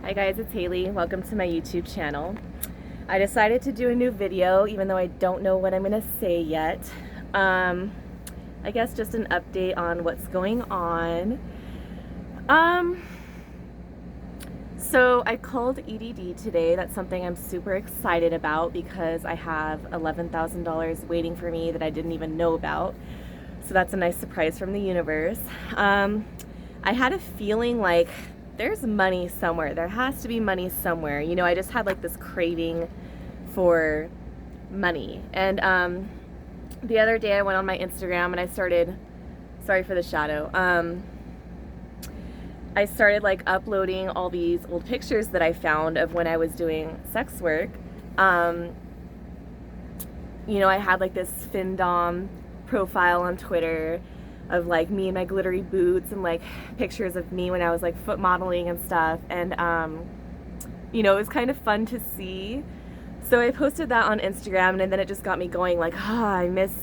Hi guys, it's Haley. Welcome to my YouTube channel. I decided to do a new video even though I don't know what I'm going to say yet. I guess just an update on what's going on. So I called EDD today. That's something I'm super excited about because I have $11,000 waiting for me that I didn't even know about. So that's a nice surprise from the universe. I had a feeling like there's money somewhere. There has to be money somewhere. You know, I just had like this craving for money. And the other day I went on my Instagram and I started, sorry for the shadow, I started like uploading all these old pictures that I found of when I was doing sex work. You know, I had like this FinDom profile on Twitter of like me in my glittery boots and like pictures of me when I was like foot modeling and stuff, and you know, it was kind of fun to see. So I posted that on Instagram, and then it just got me going like, I miss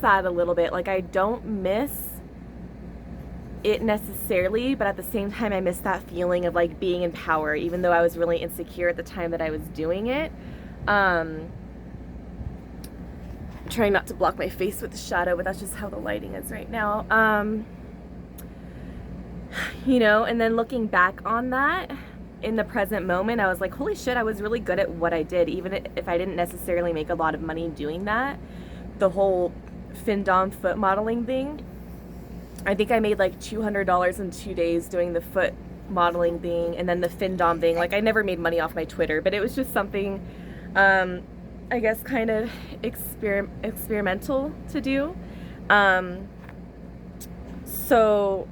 that a little bit. Like I don't miss it necessarily, but at the same time I miss that feeling of like being in power, even though I was really insecure at the time that I was doing it. Trying not to block my face with the shadow, but that's just how the lighting is right now. You know, and then looking back on that in the present moment, I was like, holy shit, I was really good at what I did, even if I didn't necessarily make a lot of money doing that. The whole FinDom foot modeling thing, I think I made like $200 in 2 days doing the foot modeling thing, and then the FinDom thing. Like I never made money off my Twitter, but it was just something I guess kind of experimental to do. So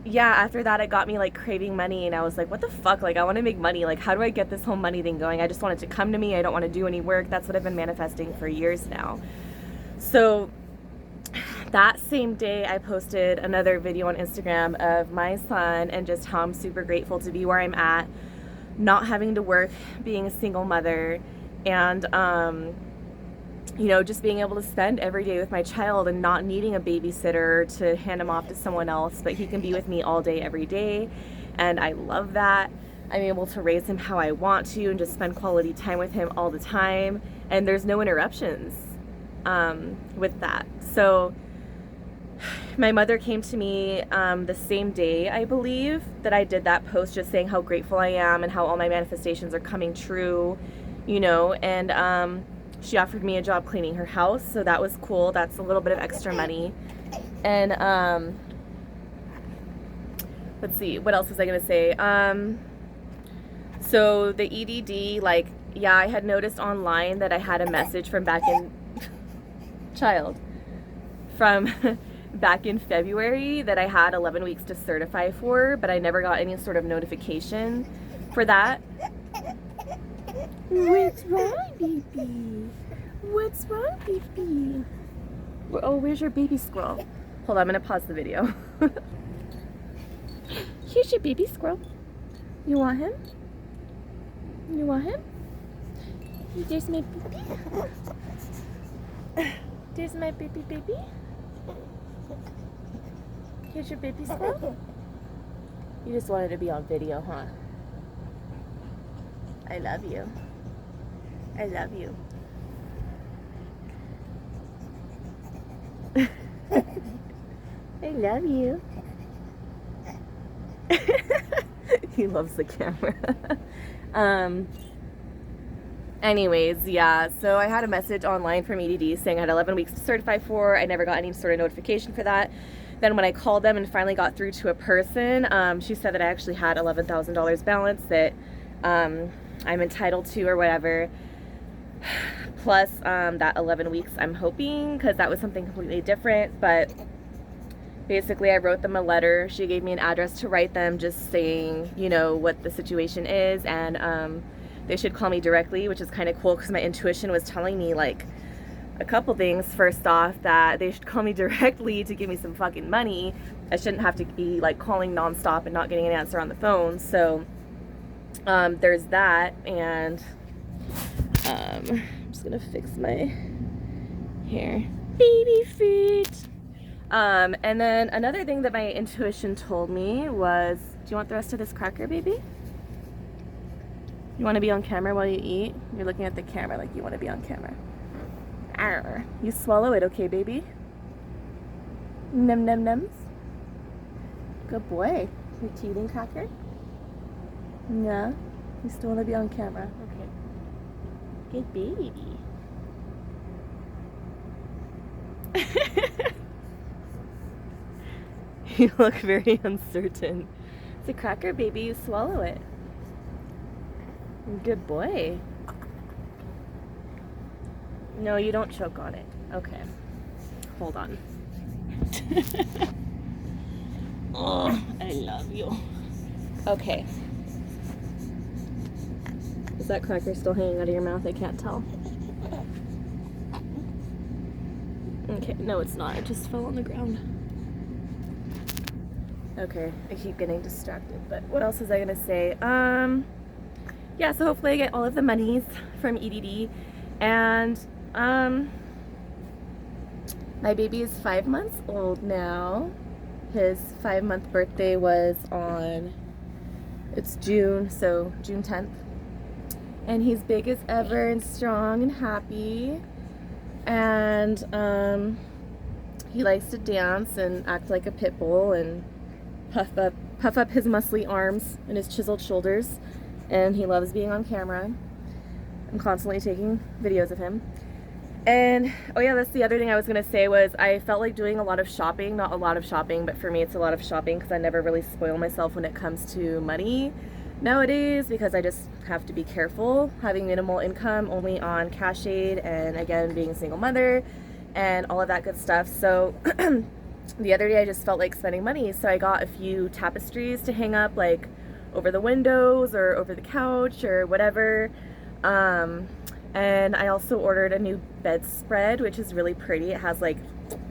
yeah, after that it got me like craving money, and I was like, what the fuck, like I want to make money, like how do I get this whole money thing going? I just want it to come to me. I don't want to do any work. That's what I've been manifesting for years now. So that same day I posted another video on Instagram of my son and just how I'm super grateful to be where I'm at, not having to work, being a single mother, and you know, just being able to spend every day with my child and not needing a babysitter to hand him off to someone else, but he can be with me all day every day, and I love that. I'm able to raise him how I want to and just spend quality time with him all the time, and there's no interruptions with that. So my mother came to me the same day, I believe, that I did that post, just saying how grateful I am and how all my manifestations are coming true, you know, and she offered me a job cleaning her house, so that was cool. That's a little bit of extra money. And let's see, what else was I gonna say? So the EDD, like, yeah, I had noticed online that I had a message from back in from back in February that I had 11 weeks to certify for, but I never got any sort of notification for that. What's wrong, baby? What's wrong, baby? Oh, where's your baby squirrel? Hold on, I'm gonna pause the video. Here's your baby squirrel. You want him? You want him? There's my baby. There's my baby. Here's your baby squirrel. You just wanted to be on video, huh? I love you. I love you. I love you. He loves the camera. Anyways, yeah, so I had a message online from EDD saying I had 11 weeks to certify for. I never got any sort of notification for that. Then when I called them and finally got through to a person, she said that I actually had $11,000 balance that I'm entitled to or whatever, plus that 11 weeks I'm hoping, because that was something completely different. But basically I wrote them a letter. She gave me an address to write them, just saying, you know, what the situation is, and they should call me directly, which is kind of cool because my intuition was telling me like a couple things. First off, that they should call me directly to give me some fucking money. I shouldn't have to be like calling nonstop and not getting an answer on the phone. So there's that, and I'm just gonna fix my hair. Baby feet. And then another thing that my intuition told me was, do you want the rest of this cracker, baby? You want to be on camera while you eat? You're looking at the camera like you want to be on camera. Arr. You swallow it, okay, baby? Num num nums. Good boy. You teething cracker? Yeah. You still want to be on camera. Okay. Good baby. You look very uncertain. It's a cracker, baby. You swallow it. Good boy. No, you don't choke on it. Okay. Hold on. Oh, I love you. Okay. Is that cracker still hanging out of your mouth? I can't tell. Okay, no it's not. It just fell on the ground. Okay, I keep getting distracted, but what else was I gonna say? Yeah, so hopefully I get all of the monies from EDD, and my baby is 5 months old now. His 5-month birthday was on, it's June, so June 10th. And he's big as ever and strong and happy. And he likes to dance and act like a pit bull and puff up his muscly arms and his chiseled shoulders. And he loves being on camera. I'm constantly taking videos of him. And oh yeah, that's the other thing I was gonna say was I felt like doing a lot of shopping. Not a lot of shopping, but for me it's a lot of shopping because I never really spoil myself when it comes to money nowadays, because I just have to be careful, having minimal income, only on cash aid, and again being a single mother and all of that good stuff. So the other day I just felt like spending money, so I got a few tapestries to hang up like over the windows or over the couch or whatever. And I also ordered a new bedspread, which is really pretty. It has like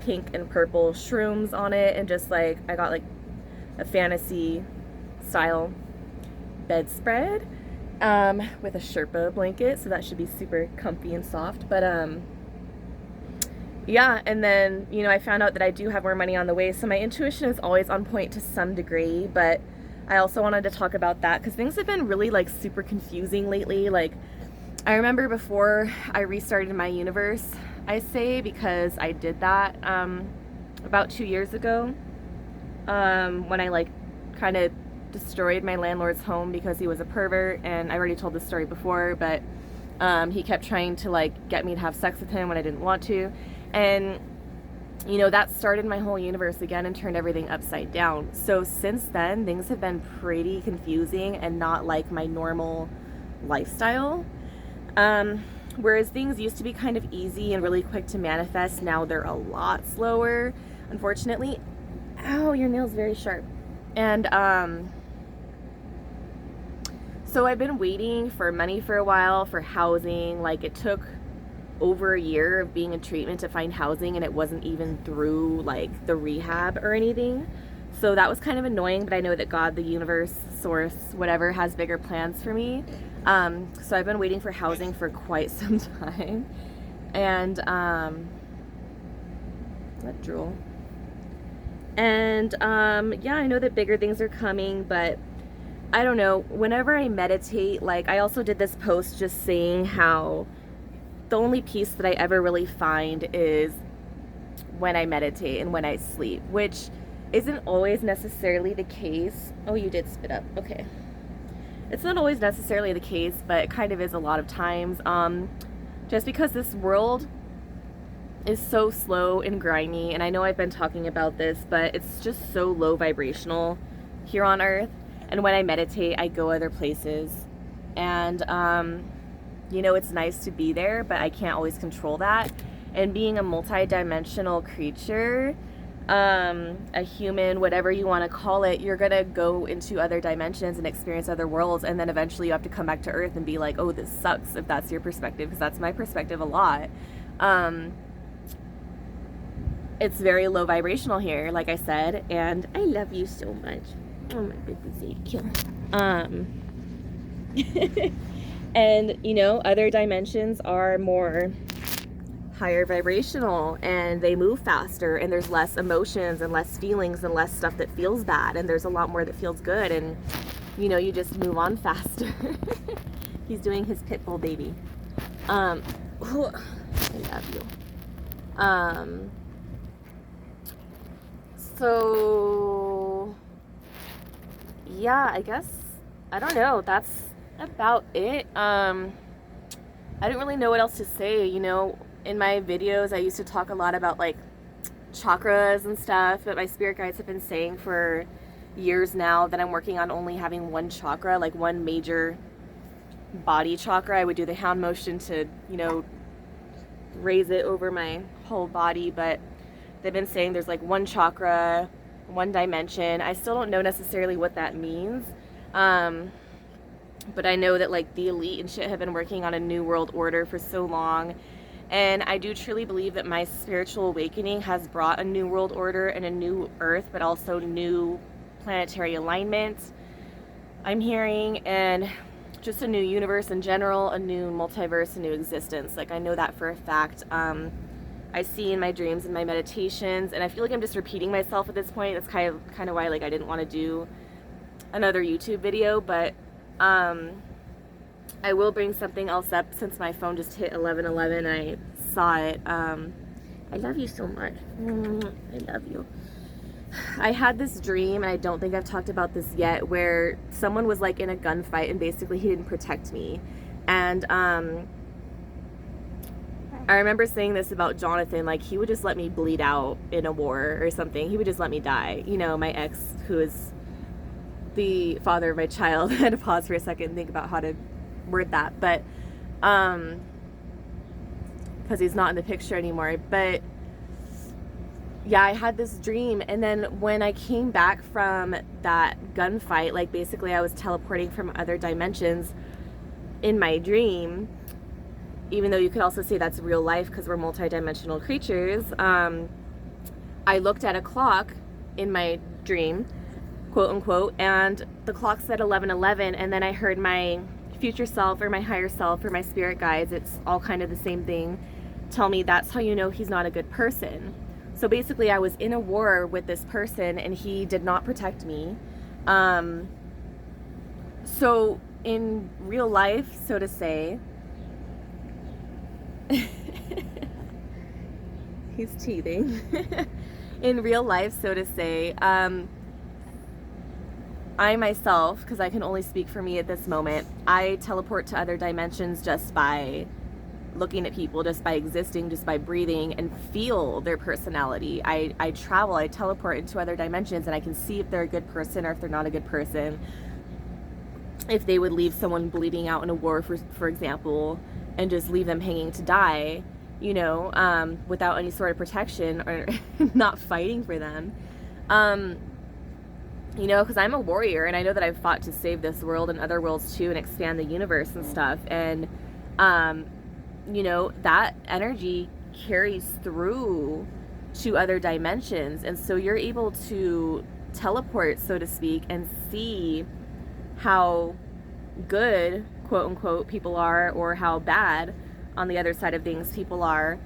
pink and purple shrooms on it, and just like I got like a fantasy style bedspread with a Sherpa blanket, so that should be super comfy and soft. But yeah, and then you know I found out that I do have more money on the way, so my intuition is always on point to some degree. But I also wanted to talk about that because things have been really like super confusing lately. Like I remember before I restarted my universe, I say, because I did that about 2 years ago, when I like kind of destroyed my landlord's home because he was a pervert. And I already told this story before, but he kept trying to like get me to have sex with him when I didn't want to. And you know, that started my whole universe again and turned everything upside down. So since then, things have been pretty confusing and not like my normal lifestyle. Whereas things used to be kind of easy and really quick to manifest, now they're a lot slower, unfortunately. Ow, your nail's very sharp. And so I've been waiting for money for a while, for housing. Like it took over a year of being in treatment to find housing, and it wasn't even through like the rehab or anything. So that was kind of annoying, but I know that God, the universe, source, whatever, has bigger plans for me. So I've been waiting for housing for quite some time. And let drool. And yeah, I know that bigger things are coming, but I don't know. Whenever I meditate, like I also did this post just saying how the only peace that I ever really find is when I meditate and when I sleep, which isn't always necessarily the case. Oh, you did spit up. Okay. It's not always necessarily the case, but it kind of is a lot of times. Just because this world is so slow and grimy, and I know I've been talking about this, but it's just so low vibrational here on Earth. And when I meditate, I go other places. And, you know, it's nice to be there, but I can't always control that. And being a multi-dimensional creature, a human, whatever you want to call it, you're gonna go into other dimensions and experience other worlds, and then eventually you have to come back to Earth and be like, oh, this sucks, if that's your perspective, because that's my perspective a lot. It's very low vibrational here, like I said, and I love you so much. Oh my goodness. And you know, other dimensions are more higher vibrational, and they move faster, and there's less emotions and less feelings and less stuff that feels bad, and there's a lot more that feels good, and you know, you just move on faster. He's doing his pit bull baby. I love you. So yeah, I guess, I don't know, that's about it. I don't really know what else to say. You know, in my videos I used to talk a lot about like chakras and stuff, but my spirit guides have been saying for years now that I'm working on only having one chakra, like one major body chakra. I would do the hand motion to, you know, raise it over my whole body, but they've been saying there's like one chakra, one dimension. I still don't know necessarily what that means, but I know that like the elite and shit have been working on a new world order for so long, and I do truly believe that my spiritual awakening has brought a new world order and a new earth, but also new planetary alignment, I'm hearing, and just a new universe in general, a new multiverse, a new existence. Like, I know that for a fact. I see in my dreams and my meditations, and I feel like I'm just repeating myself at this point. That's kind of why like I didn't want to do another YouTube video, but I will bring something else up since my phone just hit 11:11 and I saw it. I love you so much. I love you. I had this dream, and I don't think I've talked about this yet, where someone was like in a gunfight and basically he didn't protect me. And I remember saying this about Jonathan, like he would just let me bleed out in a war or something. He would just let me die. You know, my ex, who is the father of my child. I had to pause for a second and think about how to word that, but because he's not in the picture anymore. But yeah, I had this dream, and then when I came back from that gunfight, like basically I was teleporting from other dimensions in my dream, even though you could also say that's real life because we're multidimensional creatures. I looked at a clock in my dream, quote unquote, and the clock said 11:11, and then I heard my future self or my higher self or my spirit guides, it's all kind of the same thing, tell me that's how you know he's not a good person. So basically I was in a war with this person and he did not protect me. So in real life, so to say, he's teething. In real life, so to say, I myself, because I can only speak for me at this moment, I teleport to other dimensions just by looking at people, just by existing, just by breathing, and feel their personality. I travel, I teleport into other dimensions, and I can see if they're a good person or if they're not a good person. If they would leave someone bleeding out in a war, for example, and just leave them hanging to die, you know, without any sort of protection or not fighting for them. You know, because I'm a warrior, and I know that I've fought to save this world and other worlds too, and expand the universe and stuff. And you know, that energy carries through to other dimensions, and so you're able to teleport, so to speak, and see how good, quote unquote, people are, or how bad on the other side of things people are,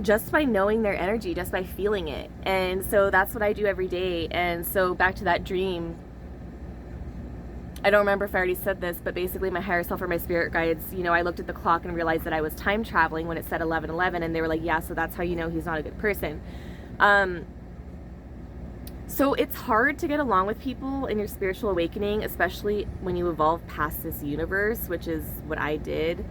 just by knowing their energy, just by feeling it. And so that's what I do every day. And so back to that dream, I don't remember if I already said this, but basically my higher self or my spirit guides, you know, I looked at the clock and realized that I was time traveling when it said 11:11, and they were like, yeah, so that's how you know he's not a good person. So it's hard to get along with people in your spiritual awakening, especially when you evolve past this universe, which is what I did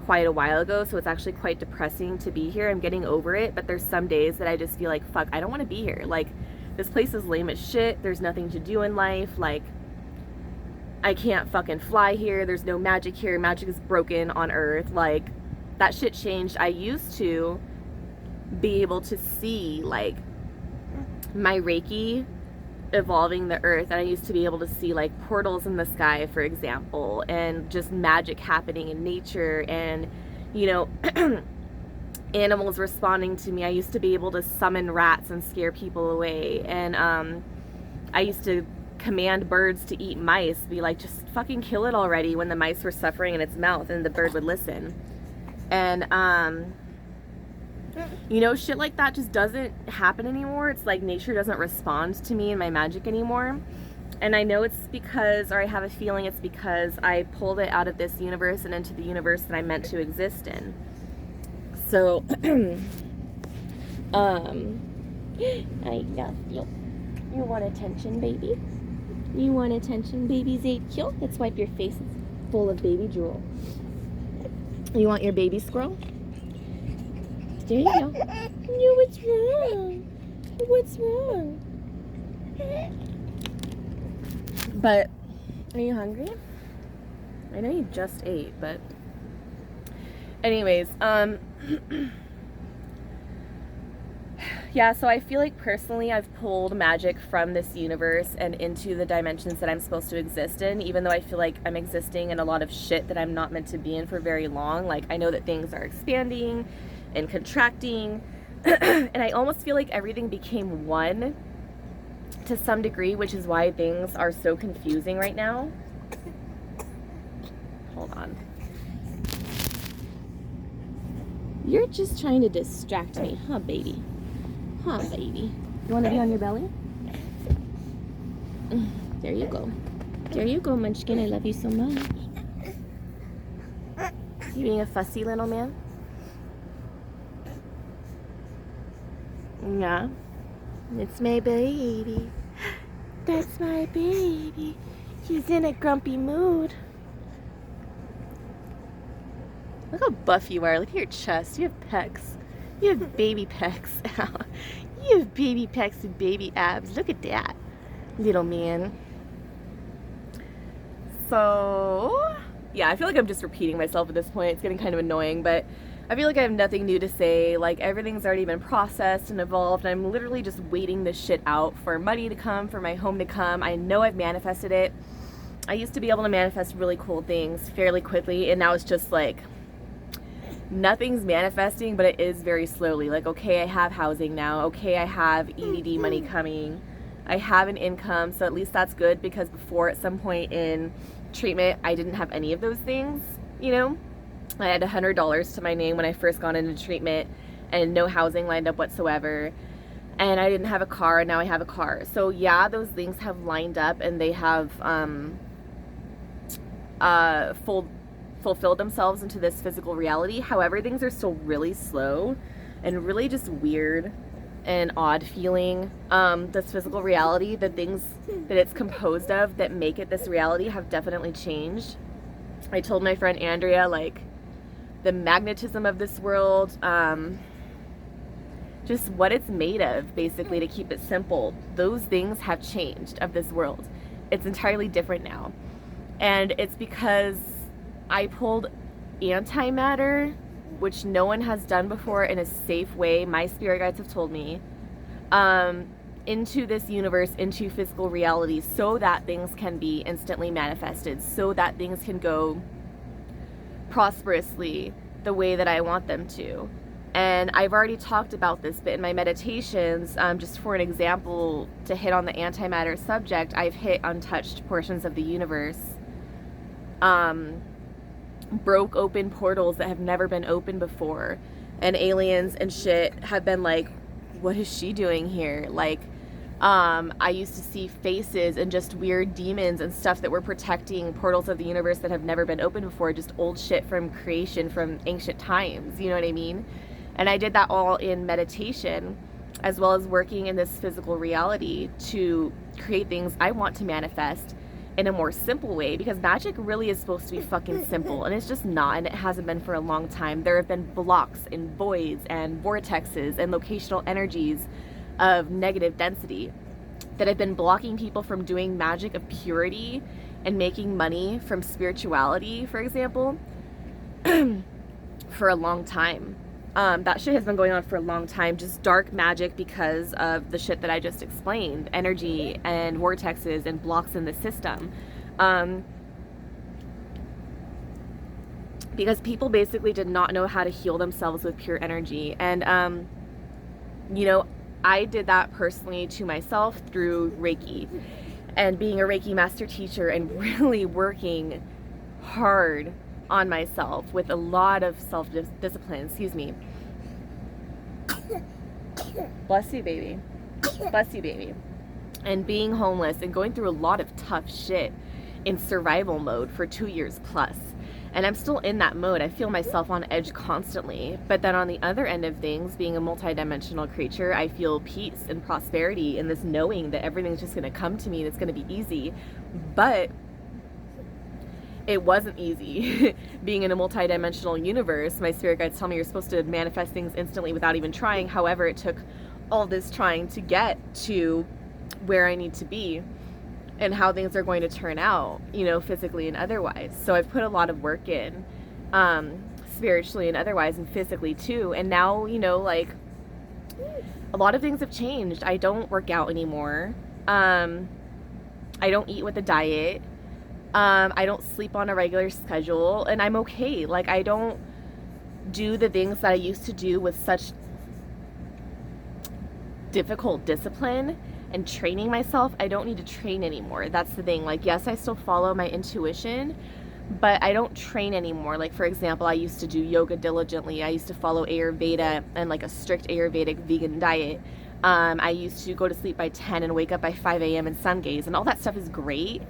quite a while ago. So it's actually quite depressing to be here. I'm getting over it, but there's some days that I just feel like, fuck, I don't want to be here. Like, this place is lame as shit. There's nothing to do in life. Like, I can't fucking fly here. There's no magic here. Magic is broken on Earth. Like, that shit changed. I used to be able to see, like, my Reiki evolving the Earth, and I used to be able to see, like, portals in the sky, for example, and just magic happening in nature, and, you know, animals responding to me. I used to be able to summon rats and scare people away, and I used to command birds to eat mice, be like, just fucking kill it already, when the mice were suffering in its mouth, and the bird would listen. And you know, shit like that just doesn't happen anymore. It's like nature doesn't respond to me and my magic anymore. And I know it's because, or I have a feeling it's because I pulled it out of this universe and into the universe that I'm meant to exist in. So, I love you. You want attention, baby? You want attention, baby Ezekiel? Let's wipe your face. It's full of baby drool. You want your baby squirrel? There you go. No, what's wrong? What's wrong? But, are you hungry? I know you just ate, but... Anyways, yeah, so I feel like personally I've pulled magic from this universe and into the dimensions that I'm supposed to exist in, even though I feel like I'm existing in a lot of shit that I'm not meant to be in for very long. Like, I know that things are expanding and contracting, and I almost feel like everything became one to some degree, which is why things are so confusing right now. Hold on. You're just trying to distract me, huh, baby? Huh, baby? You want to be on your belly? There you go. There you go, Munchkin. I love you so much. You being a fussy little man? Yeah. It's my baby. That's my baby. He's in a grumpy mood. Look how buff you are. Look at your chest. You have pecs. You have baby pecs. You have baby pecs and baby abs. Look at that, little man. So, yeah, I feel like I'm just repeating myself at this point. It's getting kind of annoying, but I feel like I have nothing new to say. Like, everything's already been processed and evolved, and I'm literally just waiting this shit out for money to come, for my home to come. I know I've manifested it. I used to be able to manifest really cool things fairly quickly, and now it's just like nothing's manifesting, but it is very slowly. Like, okay, I have housing now. Okay, I have EDD money coming. I have an income, so at least that's good, because before, at some point in treatment, I didn't have any of those things, you know? I had $100 to my name when I first got into treatment, and no housing lined up whatsoever. And I didn't have a car, and now I have a car. So yeah, those things have lined up, and they have fulfilled themselves into this physical reality. However, things are still really slow and really just weird and odd feeling. This physical reality, the things that it's composed of that make it this reality have definitely changed. I told my friend Andrea, like, the magnetism of this world, just what it's made of, basically, to keep it simple. Those things have changed of this world. It's entirely different now. And it's because I pulled antimatter, which no one has done before in a safe way, my spirit guides have told me, into this universe, into physical reality, so that things can be instantly manifested, so that things can go prosperously the way that I want them to. And I've already talked about this, but in my meditations, just for an example, to hit on the antimatter subject, I've hit untouched portions of the universe, broke open portals that have never been opened before, and aliens and shit have been like, what is she doing here? Like, I used to see faces and just weird demons and stuff that were protecting portals of the universe that have never been opened before, just old shit from creation, from ancient times, you know what I mean? And I did that all in meditation, as well as working in this physical reality to create things I want to manifest in a more simple way, because magic really is supposed to be fucking simple, and it's just not, and it hasn't been for a long time. There have been blocks and voids and vortexes and locational energies of negative density that have been blocking people from doing magic of purity and making money from spirituality, for example, for a long time. That shit has been going on for a long time, just dark magic, because of the shit that I just explained, energy and vortexes and blocks in the system. Because people basically did not know how to heal themselves with pure energy. And, you know, I did that personally to myself through Reiki and being a Reiki master teacher and really working hard on myself with a lot of self-discipline. Excuse me. Bless you, baby. Bless you, baby. and being homeless and going through a lot of tough shit in survival mode for 2 years plus. And I'm still in that mode. I feel myself on edge constantly. But then on the other end of things, being a multidimensional creature, I feel peace and prosperity and this knowing that everything's just going to come to me and it's going to be easy. But it wasn't easy. Being in a multidimensional universe, my spirit guides tell me you're supposed to manifest things instantly without even trying. However, it took all this trying to get to where I need to be and how things are going to turn out, you know, physically and otherwise. So I've put a lot of work in, spiritually and otherwise, and physically too. And now, you know, like, a lot of things have changed. I don't work out anymore. I don't eat with a diet. I don't sleep on a regular schedule, and I'm okay. Like, I don't do the things that I used to do with such difficult discipline and training myself. I don't need to train anymore. That's the thing. Like, yes, I still follow my intuition, but I don't train anymore. Like, for example, I used to do yoga diligently. I used to follow Ayurveda and like a strict Ayurvedic vegan diet. I used to go to sleep by 10 and wake up by 5 a.m. and sun gaze, and all that stuff is great,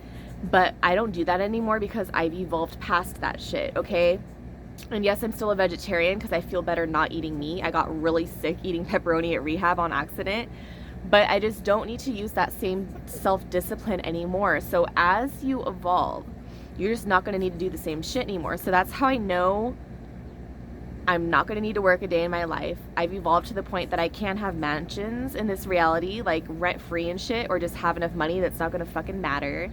but I don't do that anymore because I've evolved past that shit, okay? And yes, I'm still a vegetarian because I feel better not eating meat. I got really sick eating pepperoni at rehab on accident, but I just don't need to use that same self-discipline anymore. So as you evolve, you're just not going to need to do the same shit anymore. So that's how I know I'm not going to need to work a day in my life. I've evolved to the point that I can have mansions in this reality, like rent-free and shit, or just have enough money that's not going to fucking matter.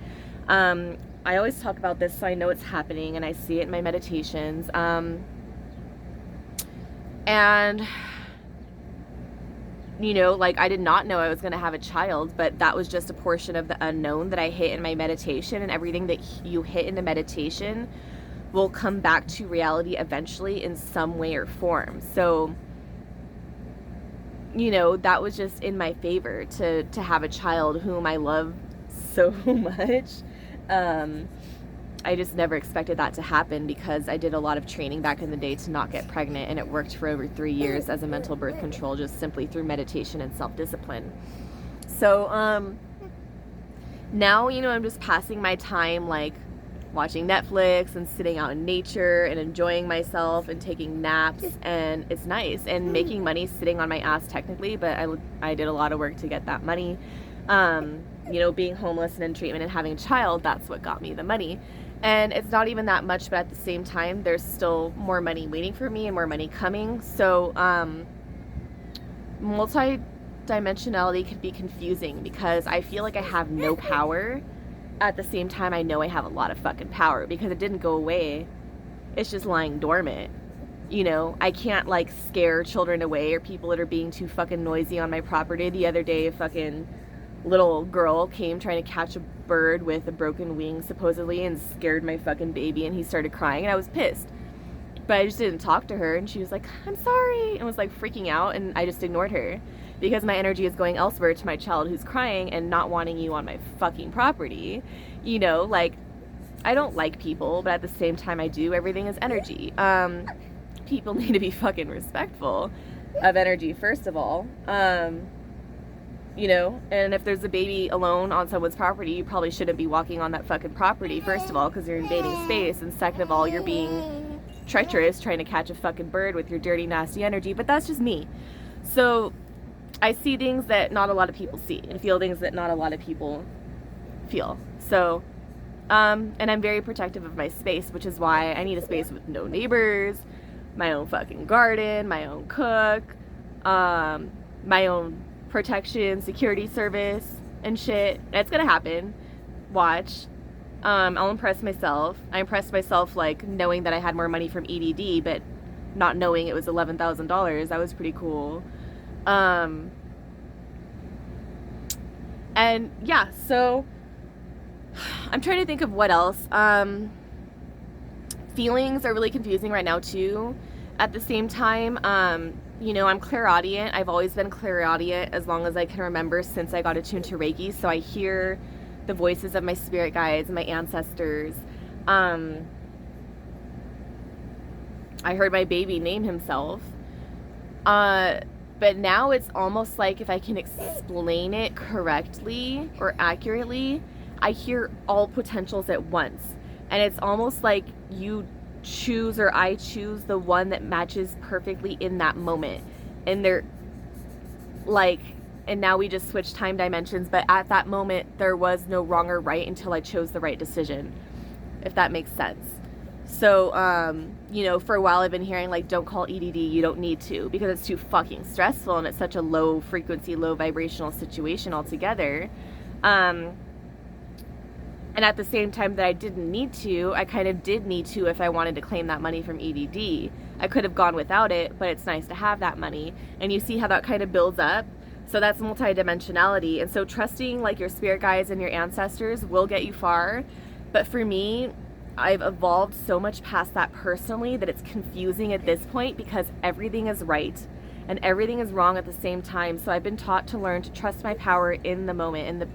I always talk about this so I know it's happening, and I see it in my meditations. And you know, like, I did not know I was going to have a child, but that was just a portion of the unknown that I hit in my meditation, and everything that you hit in the meditation will come back to reality eventually in some way or form. So, you know, that was just in my favor to have a child whom I love so much. I just never expected that to happen because I did a lot of training back in the day to not get pregnant, and it worked for over 3 years as a mental birth control, just simply through meditation and self-discipline. So now, you know, I'm just passing my time like watching Netflix and sitting out in nature and enjoying myself and taking naps, and it's nice, and making money sitting on my ass technically, but I did a lot of work to get that money. You know, being homeless and in treatment and having a child, that's what got me the money. And it's not even that much, but at the same time, there's still more money waiting for me and more money coming. So, multi-dimensionality can be confusing because I feel like I have no power. At the same time, I know I have a lot of fucking power because it didn't go away. It's just lying dormant. You know, I can't like scare children away or people that are being too fucking noisy on my property. The other day, a fucking little girl came trying to catch a bird with a broken wing supposedly and scared my fucking baby, and he started crying, and I was pissed, but I just didn't talk to her, and she was like, I'm sorry, and was like freaking out, and I just ignored her because my energy is going elsewhere to my child who's crying and not wanting you on my fucking property. You know, like, I don't like people, but at the same time I do. Everything is energy. People need to be fucking respectful of energy first of all. You know, and if there's a baby alone on someone's property, you probably shouldn't be walking on that fucking property, first of all, because you're invading space, and second of all, you're being treacherous trying to catch a fucking bird with your dirty, nasty energy. But that's just me. So I see things that not a lot of people see and feel things that not a lot of people feel. So, and I'm very protective of my space, which is why I need a space with no neighbors, my own fucking garden, my own cook, my own protection, security service, and shit. It's gonna happen. Watch. I'll impress myself. I impressed myself, like, knowing that I had more money from EDD, but not knowing it was $11,000. That was pretty cool. And yeah, so I'm trying to think of what else. Feelings are really confusing right now too. At the same time, you know, I'm clairaudient. I've always been clairaudient as long as I can remember since I got attuned to Reiki. So I hear the voices of my spirit guides, my ancestors. I heard my baby name himself. But now it's almost like if I can explain it correctly or accurately, I hear all potentials at once. And it's almost like you choose, or I choose the one that matches perfectly in that moment. And they're like, and now we just switch time dimensions, but at that moment there was no wrong or right until I chose the right decision, if that makes sense. So, you know, for a while I've been hearing like, don't call EDD, you don't need to, because it's too fucking stressful and it's such a low frequency, low vibrational situation altogether. And at the same time that I didn't need to, I kind of did need to if I wanted to claim that money from EDD. I could have gone without it, but it's nice to have that money. And you see how that kind of builds up? So that's multidimensionality. And so trusting like your spirit guides and your ancestors will get you far. But for me, I've evolved so much past that personally that it's confusing at this point, because everything is right and everything is wrong at the same time. So I've been taught to learn to trust my power in the moment,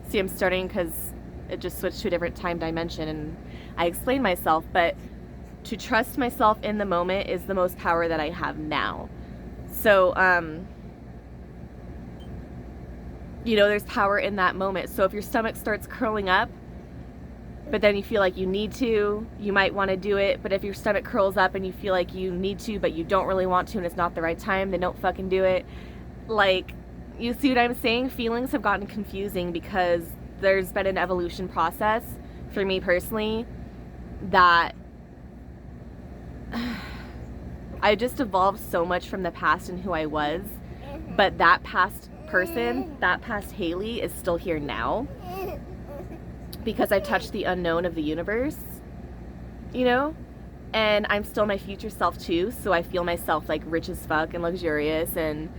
see, I'm starting because it just switched to a different time dimension and I explained myself, but to trust myself in the moment is the most power that I have now. So, you know, there's power in that moment. So if your stomach starts curling up, but then you feel like you need to, you might want to do it. But if your stomach curls up and you feel like you need to, but you don't really want to and it's not the right time, then don't fucking do it. Like, you see what I'm saying? Feelings have gotten confusing because there's been an evolution process for me personally that I just evolved so much from the past and who I was. But that past person, that past Hayle is still here now, because I've touched the unknown of the universe, you know? And I'm still my future self too, so I feel myself like rich as fuck and luxurious and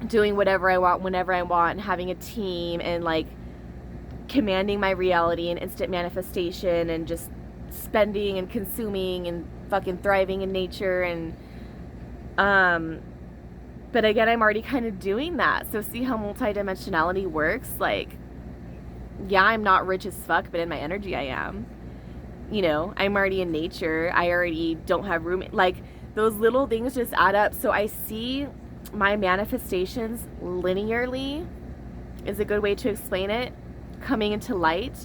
doing whatever I want whenever I want and having a team and like commanding my reality and instant manifestation and just spending and consuming and fucking thriving in nature. And but again, I'm already kind of doing that. So see how multidimensionality works? Like, yeah, I'm not rich as fuck, but in my energy I am. You know, I'm already in nature. I already don't have room. Like, those little things just add up. So I see my manifestations linearly, is a good way to explain it, coming into light.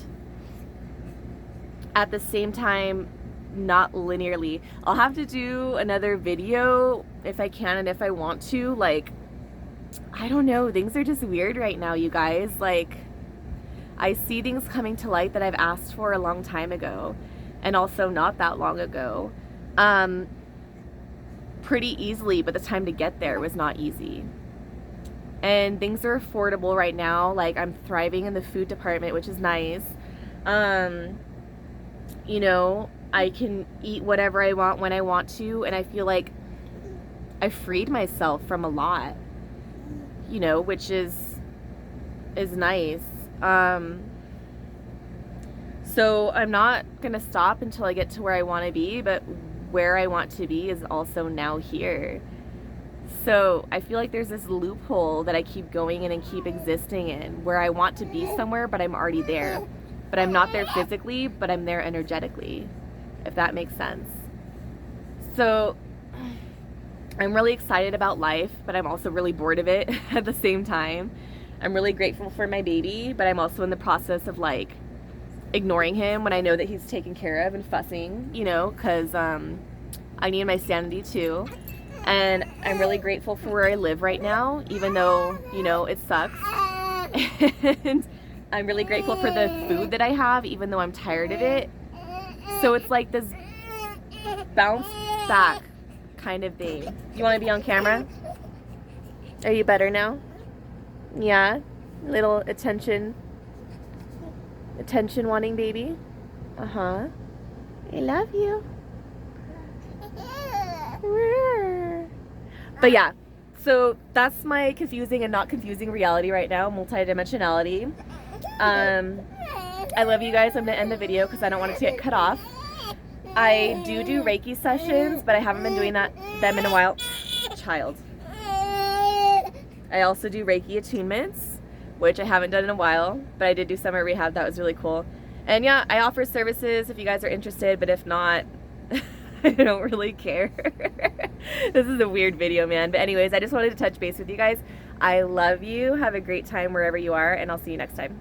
At the same time, not linearly. I'll have to do another video if I can and if I want to. Like, I don't know. Things are just weird right now, you guys. Like, I see things coming to light that I've asked for a long time ago, and also not that long ago. Pretty easily, but the time to get there was not easy. And things are affordable right now. Like, I'm thriving in the food department, which is nice. You know, I can eat whatever I want when I want to, and I feel like I freed myself from a lot, you know, which is nice. So I'm not gonna stop until I get to where I want to be, but where I want to be is also now here. So I feel like there's this loophole that I keep going in and keep existing in, where I want to be somewhere, but I'm already there. But I'm not there physically, but I'm there energetically, if that makes sense. So I'm really excited about life, but I'm also really bored of it at the same time. I'm really grateful for my baby, but I'm also in the process of like ignoring him when I know that he's taken care of and fussing, you know, because I need my sanity too. And I'm really grateful for where I live right now, even though, you know, it sucks. And I'm really grateful for the food that I have, even though I'm tired of it. So it's like this bounce back kind of thing. You want to be on camera? Are you better now? Yeah? Little attention wanting baby? Uh-huh. I love you. But yeah, so that's my confusing and not confusing reality right now, multidimensionality. I love you guys. I'm going to end the video because I don't want it to get cut off. I do Reiki sessions, but I haven't been doing them in a while. Child. I also do Reiki attunements, which I haven't done in a while, but I did do summer rehab. That was really cool. And yeah, I offer services if you guys are interested, but if not, I don't really care. This is a weird video, man. But anyways, I just wanted to touch base with you guys. I love you. Have a great time wherever you are, and I'll see you next time.